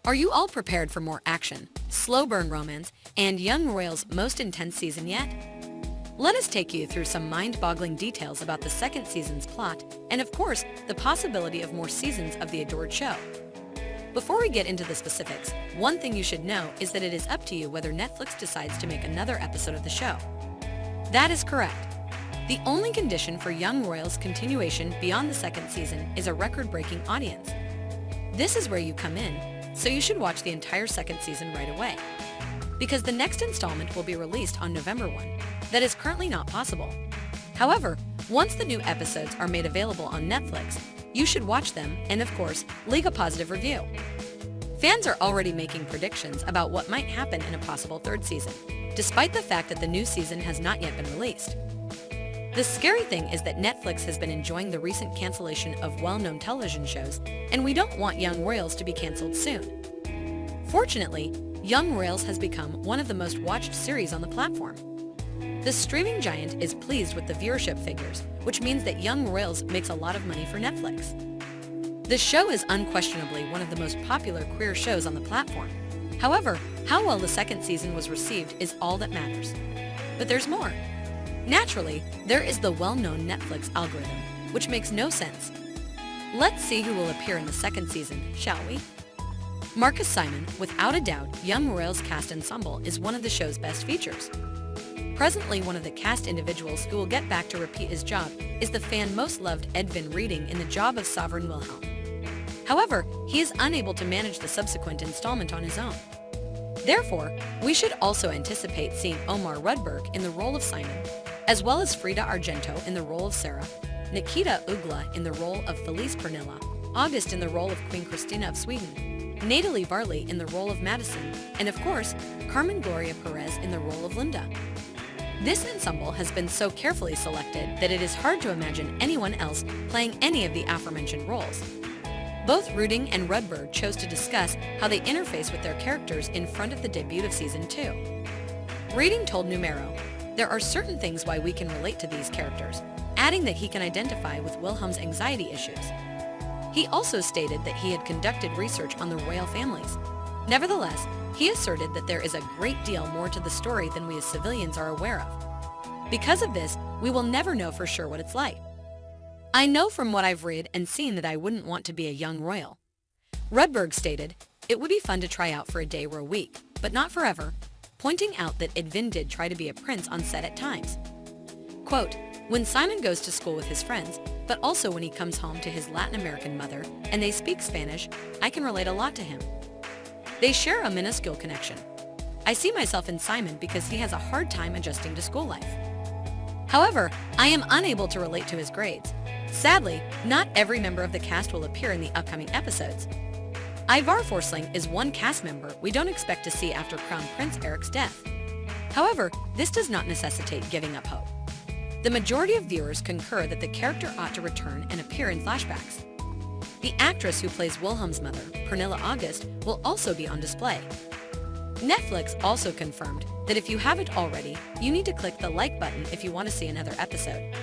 Are you all prepared for more action, slow burn romance, and Young Royals' most intense season yet? Let us take you through some mind-boggling details about the second season's plot, and of course, the possibility of more seasons of the adored show. Before we get into the specifics, one thing you should know is that it is up to you whether Netflix decides to make another episode of the show. That is correct. The only condition for Young Royals' continuation beyond the second season is a record-breaking audience. This is where you come in, so you should watch the entire second season right away. Because the next installment will be released on November 1. That is currently not possible. However, once the new episodes are made available on Netflix, you should watch them and, of course, leave a positive review. Fans are already making predictions about what might happen in a possible third season, despite the fact that the new season has not yet been released. The scary thing is that Netflix has been enjoying the recent cancellation of well-known television shows, and we don't want Young Royals to be cancelled soon. Fortunately, Young Royals has become one of the most watched series on the platform. The streaming giant is pleased with the viewership figures, which means that Young Royals makes a lot of money for Netflix. The show is unquestionably one of the most popular queer shows on the platform. However, how well the second season was received is all that matters. But there's more. Naturally, there is the well-known Netflix algorithm, which makes no sense. Let's see who will appear in the second season, shall we? Marcus Simon, without a doubt, Young Royals' cast ensemble is one of the show's best features. Presently, one of the cast individuals who will get back to repeat his job is the fan most loved Edvin Reading in the job of Sovereign Wilhelm. However, he is unable to manage the subsequent installment on his own. Therefore, we should also anticipate seeing Omar Rudberg in the role of Simon, as well as Frida Argento in the role of Sarah, Nikita Ugla in the role of Felice Pernilla, August in the role of Queen Christina of Sweden, Natalie Varley in the role of Madison, and of course, Carmen Gloria Perez in the role of Linda. This ensemble has been so carefully selected that it is hard to imagine anyone else playing any of the aforementioned roles. Both Ruding and Rudberg chose to discuss how they interface with their characters in front of the debut of Season 2. Reading told Numero, "There are certain things why we can relate to these characters," adding that he can identify with Wilhelm's anxiety issues. He also stated that he had conducted research on the royal families. Nevertheless, he asserted that there is a great deal more to the story than we as civilians are aware of. Because of this, we will never know for sure what it's like. I know from what I've read and seen that I wouldn't want to be a young royal. Rudberg stated, "It would be fun to try out for a day or a week, but not forever," pointing out that Edvin did try to be a prince on set at times. Quote, "When Simon goes to school with his friends, but also when he comes home to his Latin American mother and they speak Spanish, I can relate a lot to him. They share a minuscule connection. I see myself in Simon because he has a hard time adjusting to school life. However, I am unable to relate to his grades. Sadly, not every member of the cast will appear in the upcoming episodes. Ivar Forsling is one cast member we don't expect to see after Crown Prince Eric's death. However, this does not necessitate giving up hope. The majority of viewers concur that the character ought to return and appear in flashbacks. The actress who plays Wilhelm's mother, Pernilla August, will also be on display. Netflix also confirmed that if you haven't already, you need to click the like button if you want to see another episode.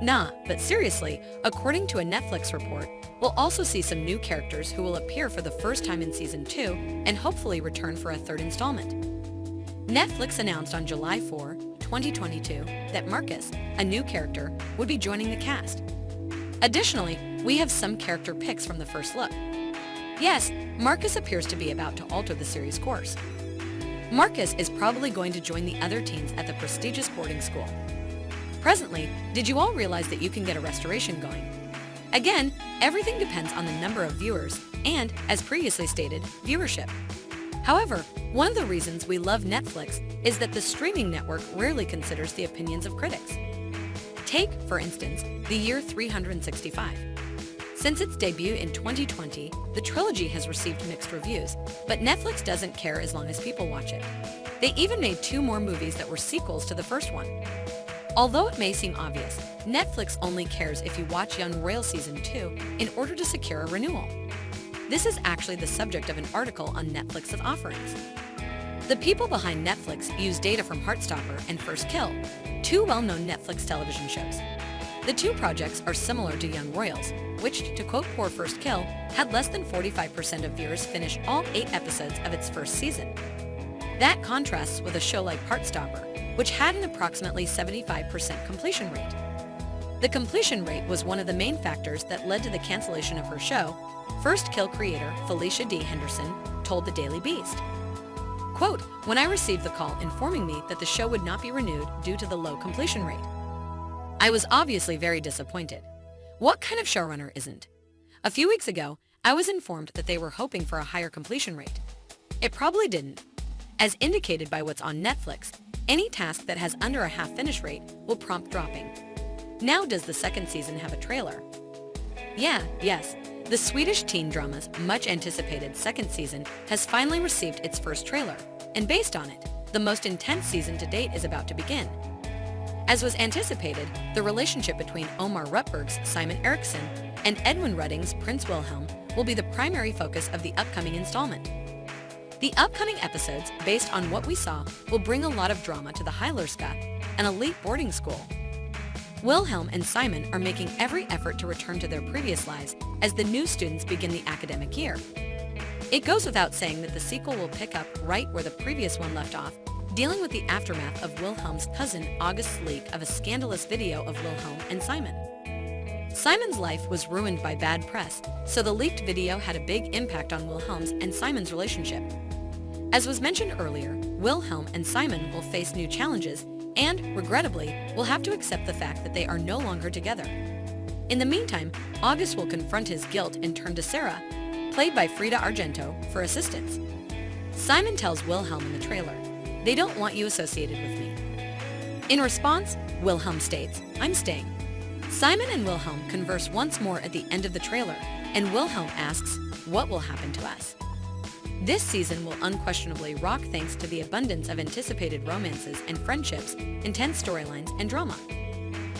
Nah, but seriously, according to a Netflix report, we'll also see some new characters who will appear for the first time in Season 2 and hopefully return for a third installment. Netflix announced on July 4, 2022, that Marcus, a new character, would be joining the cast. Additionally, we have some character picks from the first look. Yes, Marcus appears to be about to alter the series course. Marcus is probably going to join the other teens at the prestigious boarding school. Presently, did you all realize that you can get a restoration going? Again, everything depends on the number of viewers and, as previously stated, viewership. However, one of the reasons we love Netflix is that the streaming network rarely considers the opinions of critics. Take, for instance, the year 365. Since its debut in 2020, the trilogy has received mixed reviews, but Netflix doesn't care as long as people watch it. They even made 2 more movies that were sequels to the first one. Although it may seem obvious, Netflix only cares if you watch Young Royals Season 2 in order to secure a renewal. This is actually the subject of an article on Netflix's offerings. The people behind Netflix use data from Heartstopper and First Kill, 2 well-known Netflix television shows. The two projects are similar to Young Royals, which, to quote Poor First Kill, had less than 45% of viewers finish all 8 episodes of its first season. That contrasts with a show like Heartstopper, which had an approximately 75% completion rate. The completion rate was one of the main factors that led to the cancellation of her show, First Kill creator Felicia D. Henderson told the Daily Beast. Quote, "When I received the call informing me that the show would not be renewed due to the low completion rate, I was obviously very disappointed. What kind of showrunner isn't? A few weeks ago, I was informed that they were hoping for a higher completion rate. It probably didn't. As indicated by what's on Netflix, any task that has under a half finish rate will prompt dropping. Now does the second season have a trailer?" Yes. The Swedish teen drama's much-anticipated second season has finally received its first trailer, and based on it, the most intense season to date is about to begin. As was anticipated, the relationship between Omar Rutberg's Simon Eriksson and Edwin Redding's Prince Wilhelm will be the primary focus of the upcoming installment. The upcoming episodes, based on what we saw, will bring a lot of drama to the Heilerska, an elite boarding school. Wilhelm and Simon are making every effort to return to their previous lives as the new students begin the academic year. It goes without saying that the sequel will pick up right where the previous one left off, dealing with the aftermath of Wilhelm's cousin August's leak of a scandalous video of Wilhelm and Simon. Simon's life was ruined by bad press, so the leaked video had a big impact on Wilhelm's and Simon's relationship. As was mentioned earlier, Wilhelm and Simon will face new challenges and, regrettably, will have to accept the fact that they are no longer together. In the meantime, August will confront his guilt and turn to Sarah, played by Frida Argento, for assistance. Simon tells Wilhelm in the trailer, "They don't want you associated with me." In response, Wilhelm states, "I'm staying." Simon and Wilhelm converse once more at the end of the trailer, and Wilhelm asks, "What will happen to us?" This season will unquestionably rock thanks to the abundance of anticipated romances and friendships, intense storylines, and drama.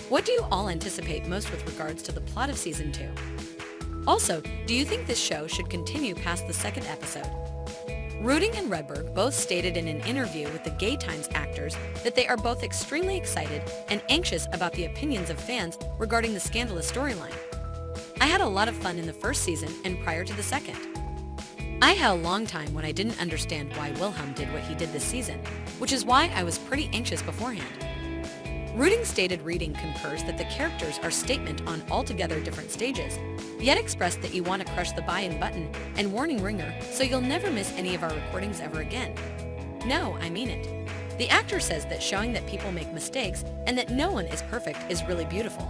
What do you all anticipate most with regards to the plot of Season 2? Also, do you think this show should continue past the second episode? Ruding and Redberg both stated in an interview with the Gay Times actors that they are both extremely excited and anxious about the opinions of fans regarding the scandalous storyline. "I had a lot of fun in the first season and prior to the second. I had a long time when I didn't understand why Wilhelm did what he did this season, which is why I was pretty anxious beforehand." Ruding stated reading concurs that the characters are statement on altogether different stages, yet expressed that you want to crush the buy-in button and warning ringer so you'll never miss any of our recordings ever again. No, I mean it. The actor says that showing that people make mistakes and that no one is perfect is really beautiful.